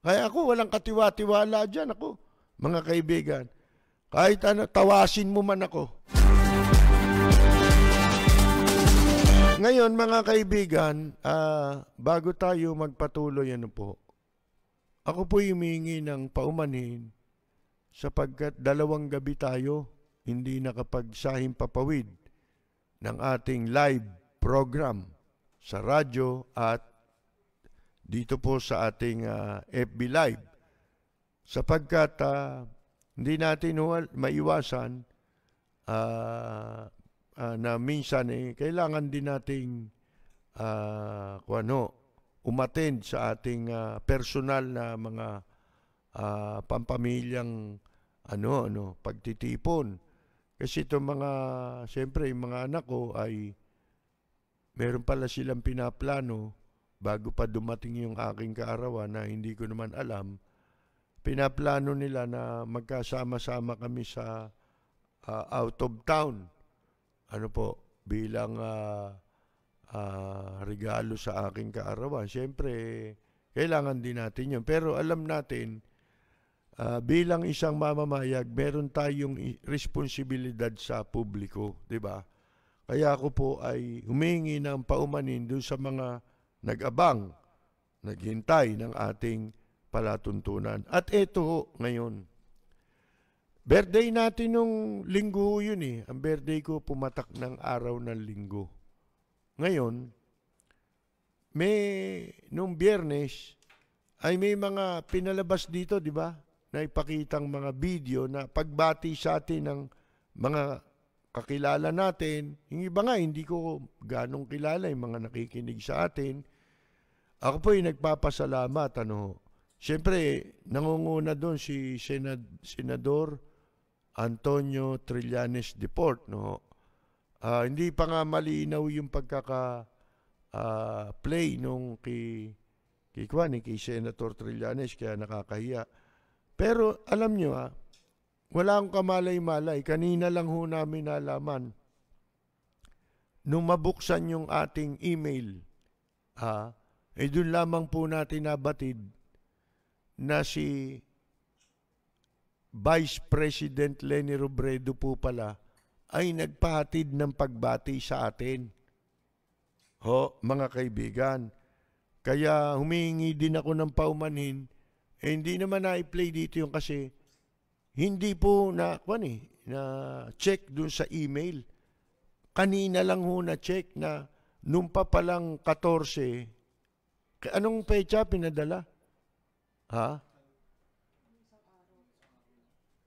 Kaya ako walang katiwa-tiwala dyan ako, mga kaibigan. Kahit ano, tawasin mo man ako. Ngayon mga kaibigan, bago tayo magpatuloy ako po humingi ng paumanhin sapagkat 2 gabi tayo hindi nakapagsahing papawid ng ating live program sa radyo at dito po sa ating FB Live sapagkat hindi natin maiwasan na minsan kailangan din nating umattend sa ating personal na mga pampamilyang pagtitipon. Kasi itong siyempre yung mga anak ko ay meron pala silang pinaplano bago pa dumating yung aking kaarawan na hindi ko naman alam. Pinaplano nila na magkasama-sama kami sa out of town. Bilang regalo sa aking kaarawan. Siyempre, kailangan din natin yun. Pero alam natin, bilang isang mamamayag, meron tayong responsibilidad sa publiko, di ba? Kaya ako po ay humingi ng paumanin doon sa mga nag-abang, naghintay ng ating palatuntunan. At eto ngayon, birthday natin nung linggo yun Ang birthday ko pumatak ng araw ng linggo. Ngayon, nung Biyernes, ay may mga pinalabas dito, di ba? Na ipakitang mga video na pagbati sa atin ng mga kakilala natin. Yung iba nga, hindi ko ganong kilala yung mga nakikinig sa atin. Ako po yung nagpapasalamat. Siyempre, nangunguna doon si Senador Antonio Trillanes Deport, hindi pa nga malinaw yung pagkaka-play nung kay Senator Trillanes, kaya nakakahiya. Pero alam nyo wala akong kamalay-malay. Kanina lang ho namin nalaman nung mabuksan yung ating email, doon lamang po natin nabatid na si Vice President Leni Robredo po pala ay nagpahatid ng pagbati sa atin. Mga kaibigan. Kaya humingi din ako ng paumanhin. Hindi naman na-play dito yung kasi hindi po na check dun sa email. Kanina lang ho na check na nung pa palang 14. Anong pecha pinadala?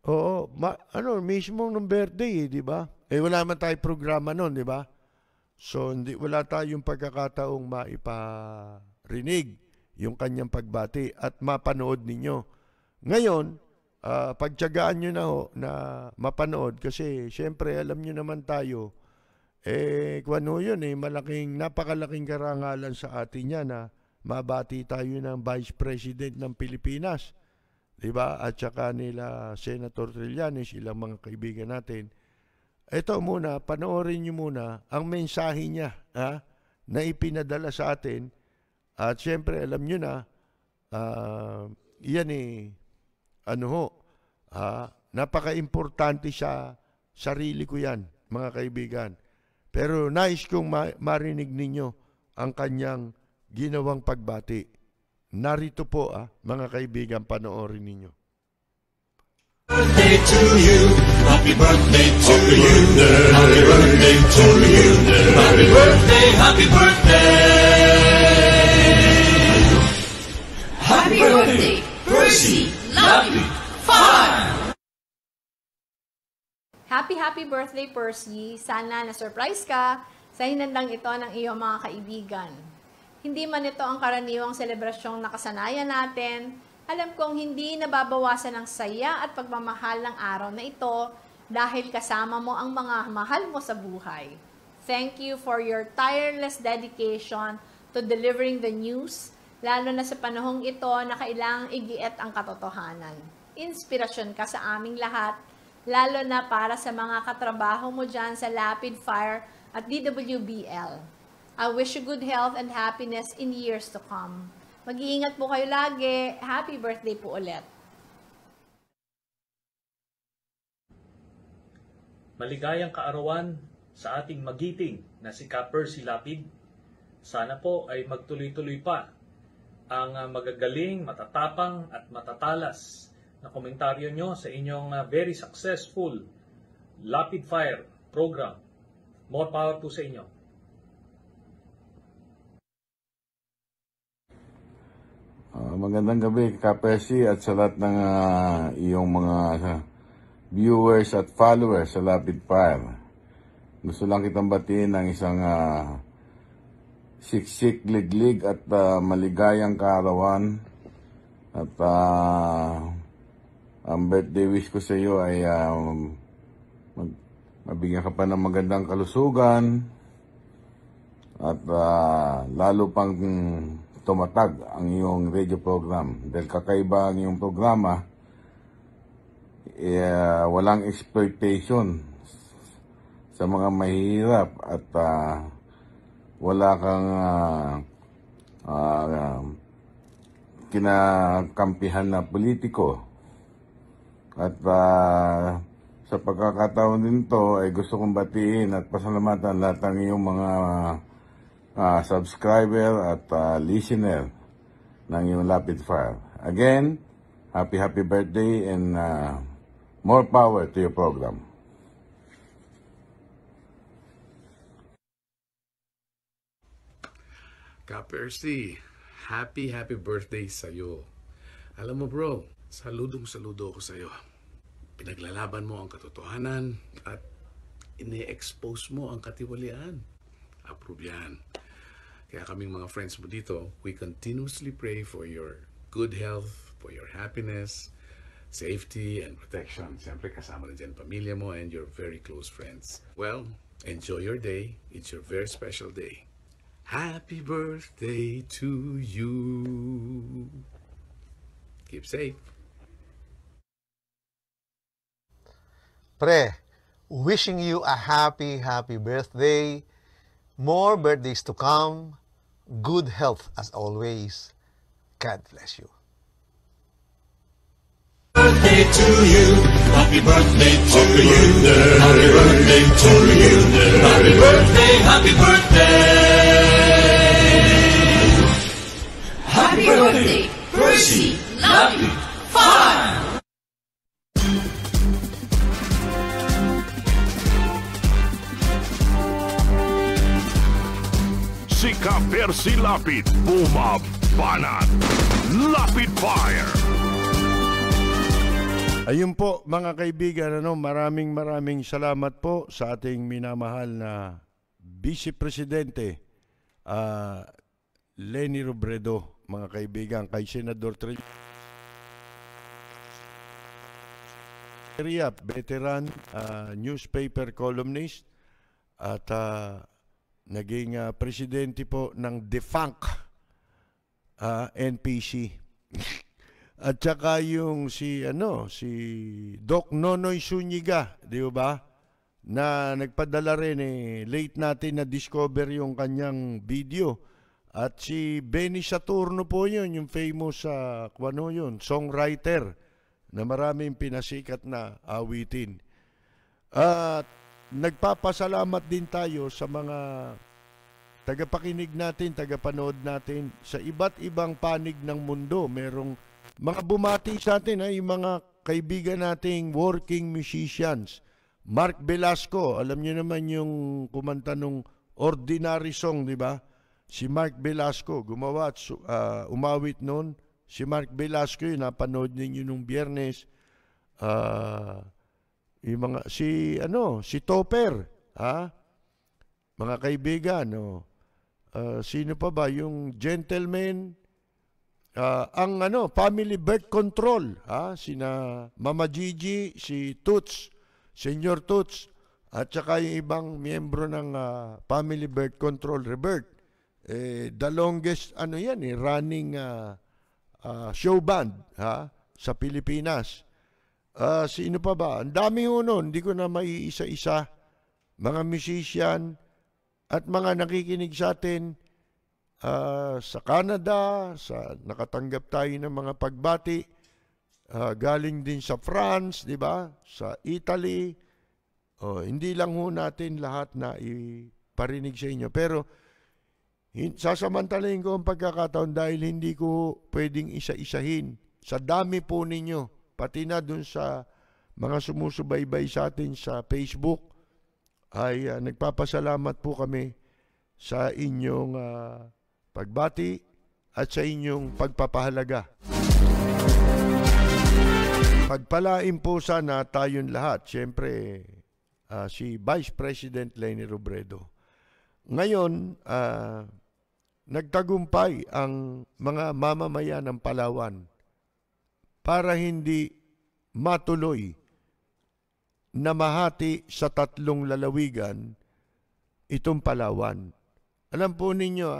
Oo, mismo nung birthday di ba? Wala man tayong programa noon, di ba? So, wala tayong pagkakataong maiparinig yung kanyang pagbati at mapanood ninyo. Ngayon, pagtiyagaan nyo na mapanood kasi siyempre alam nyo naman tayo, napakalaking karangalan sa atin yan na mabati tayo ng Vice President ng Pilipinas. Diba? At saka nila Senator Trillanes, ilang mga kaibigan natin. Ito muna, panoorin nyo muna ang mensahe niya na ipinadala sa atin. At siyempre, alam nyo na, yan napaka-importante sa sarili ko yan, mga kaibigan. Pero nais kong marinig ninyo ang kanyang ginawang pagbati. Narito po, mga kaibigan, panoorin ninyo. Birthday to you, happy birthday to you, happy birthday to you, happy birthday, happy birthday. Percy Lapid Fire! Happy birthday, Percy! Sana na-surprise ka sa hinandang ito ng iyong mga kaibigan. Hindi man ito ang karaniwang selebrasyong nakasanayan natin, alam kong hindi nababawasan ng saya at pagmamahal ng araw na ito dahil kasama mo ang mga mahal mo sa buhay. Thank you for your tireless dedication to delivering the news, lalo na sa panahong ito na kailangang igiit ang katotohanan. Inspirasyon ka sa aming lahat, lalo na para sa mga katrabaho mo dyan sa Lapid Fire at DWBL. I wish you good health and happiness in years to come. Mag-iingat po kayo lagi. Happy birthday po ulit. Maligayang kaarawan sa ating magiting na si Ka Percy Lapid. Sana po ay magtuloy-tuloy pa ang magagaling, matatapang at matatalas na komentaryo nyo sa inyong very successful Lapid Fire program. More power po sa inyo. Magandang gabi, Ka Percy, at sa lahat ng iyong mga viewers at followers sa Lapid Fire. Gusto lang kitang batiin ng isang siksik, liglig at maligayang kaarawan. At ang birthday wish ko sa iyo ay mabigyan ka pa ng magandang kalusugan at lalo pang tumatag ang iyong radio program. Dahil kakaiba ang iyong programa, walang exploitation sa mga mahihirap at wala kang kinakampihan na politiko. At sa pagkakataon din to ay gusto kong batiin at pasalamatan lahat ng iyong mga subscriber at listener ng iyong Lapid Fire. Again, happy birthday and more power to your program. Ka Percy, happy birthday sa'yo. Alam mo bro, saludo ako sa'yo. Pinaglalaban mo ang katotohanan at ine-expose mo ang katiwalian. Approve yan. Kaya kaming mga friends mo dito, we continuously pray for your good health, for your happiness, safety, and protection. Siyempre kasama na dyan pamilya mo and your very close friends. Well, enjoy your day. It's your very special day. Happy birthday to you. Keep safe. Pre, wishing you a happy birthday. More birthdays to come. Good health as always. God bless you. Birthday to you. Happy birthday to you. Happy birthday to you. Happy birthday, happy birthday. Happy birthday, Percy Lapid Fire. Si Ka Percy Lapid, bumabanat. Lapid Fire. Ayun po mga kaibigan, maraming salamat po sa ating minamahal na Vice Presidente Leni Robredo, mga kaibigan, kay Senador Trinidad, veteran, newspaper columnist at naging presidente po ng defunct NPC. At saka yung si Doc Nonoy Zuniga, di ba? Na nagpadala rin late natin na discover yung kanyang video. At si Benny Saturno po yun, yung famous songwriter na maraming pinasikat na awitin. At nagpapasalamat din tayo sa mga tagapakinig natin, tagapanood natin sa iba't ibang panig ng mundo. Merong mga bumati sa atin, yung mga kaibigan nating working musicians. Mark Velasco, alam niyo naman yung kumanta nung Ordinary Song, di ba? Si Mark Velasco, gumawa at umawit noon, Si Mark Velasco, yun, napanood ninyo nung Biyernes. Si Topper, mga kaibigan, sino pa ba? Yung gentleman, family birth control, sina Mama Gigi, si Toots, Senior Toots, at saka yung ibang miyembro ng family birth control, Rebirth. The longest, running show band, sa Pilipinas. Sino pa ba? Ang dami nun, hindi ko na maiisa-isa. Mga musician at mga nakikinig sa atin sa Canada, nakatanggap tayo ng mga pagbati, galing din sa France, di ba? Sa Italy. Hindi lang ho natin lahat na iparinig sa inyo. Pero sasamantalahin ko ang pagkakataon dahil hindi ko pwedeng isa-isahin. Sa dami po ninyo, pati na dun sa mga sumusubaybay sa atin sa Facebook, ay nagpapasalamat po kami sa inyong pagbati at sa inyong pagpapahalaga. Pagpalain po sana tayong lahat. Siyempre, si Vice President Leni Robredo. Ngayon, nagtagumpay ang mga mamamayan ng Palawan para hindi matuloy na mahati sa 3 lalawigan itong Palawan. Alam po ninyo,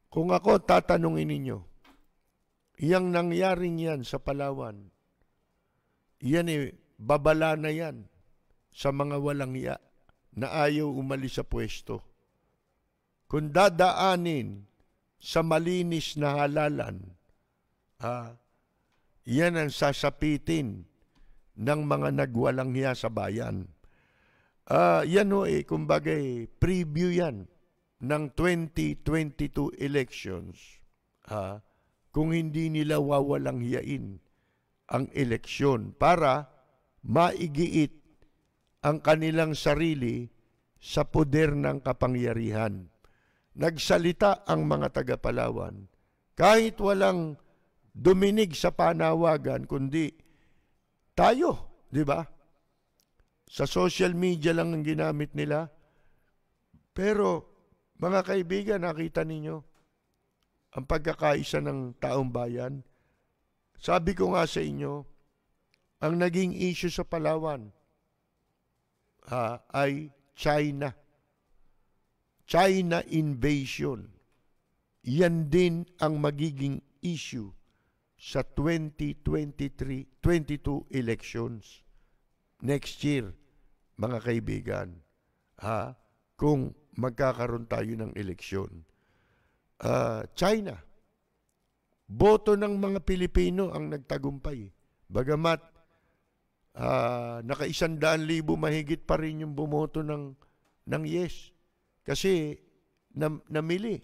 kung ako tatanungin ninyo, iyang nangyaring yan sa Palawan, yan babala na yan sa mga walang iya na ayaw umalis sa pwesto. Kung dadaanin sa malinis na halalan, yan ang sasapitin ng mga nagwalang hiya sa bayan. Yan kumbaga preview yan ng 2022 elections. Kung hindi nila wawalang hiyain ang eleksyon para maigiit ang kanilang sarili sa poder ng kapangyarihan. Nagsalita ang mga taga-Palawan. Kahit walang duminig sa panawagan, kundi tayo, di ba? Sa social media lang ang ginamit nila. Pero, mga kaibigan, nakita ninyo ang pagkakaisa ng taong bayan. Sabi ko nga sa inyo, ang naging issue sa Palawan ay China. China invasion. Yan din ang magiging issue sa 2022 elections. Next year, mga kaibigan, kung magkakaroon tayo ng eleksyon. China. Boto ng mga Pilipino ang nagtagumpay. Bagamat naka 100,000 mahigit pa rin yung bumoto ng yes. Kasi namili.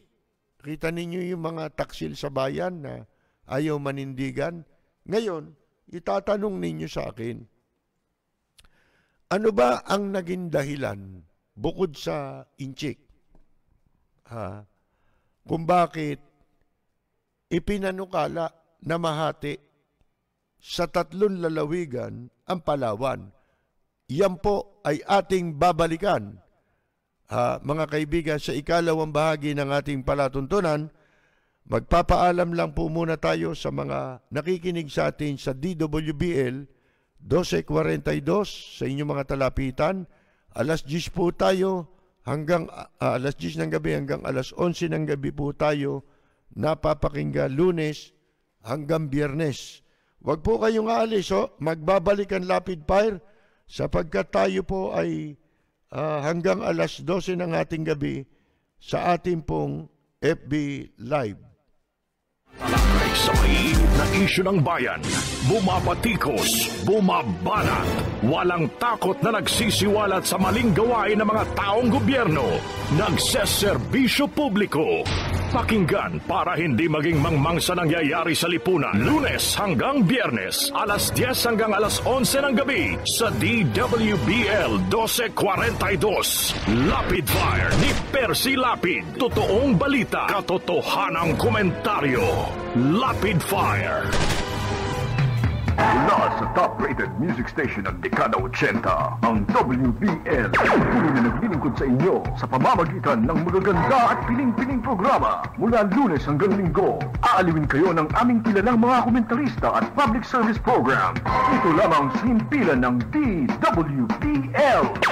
Kita ninyo yung mga taksil sa bayan na ayaw manindigan. Ngayon, itatanong ninyo sa akin, ano ba ang naging dahilan bukod sa inchik? Kung bakit ipinanukala na mahati sa 3 lalawigan ang Palawan. Yan po ay ating babalikan. Mga kaibigan, sa ikalawang bahagi ng ating palatuntunan, magpapaalam lang po muna tayo sa mga nakikinig sa atin sa DWBL 12:42 sa inyong mga talapitan. Alas 10 po tayo hanggang alas 10 ng gabi hanggang alas 11 ng gabi po tayo napapakinggan Lunes hanggang Biyernes. Huwag po kayong aalis, magbabalik ang Lapid Fire sapagkat tayo po ay hanggang alas 12 ng ating gabi sa ating pong FB Live. Talakay sa na isyu ng bayan. Bumabatikos, bumabanat, walang takot na nagsisiwalat sa maling gawain ng mga taong gobyerno. Nagseserbisyo publiko. Pakinggan para hindi maging mangmang sa nangyayari sa lipunan. Lunes hanggang Biyernes, alas 10 hanggang alas 11 ng gabi sa DWBL 1242. Lapid Fire ni Percy Lapid. Totoong balita, katotohanang komentaryo. Lapid Fire. Mula sa top-rated music station ng dekada 80, ang WBL patuloy na naglilingkod sa inyo sa pamamagitan ng magaganda at piling-piling programa. Mula Lunes hanggang Linggo, aaliwin kayo ng aming kilalang mga komentarista at public service program. Ito lamang sa himpilan ng DWBL.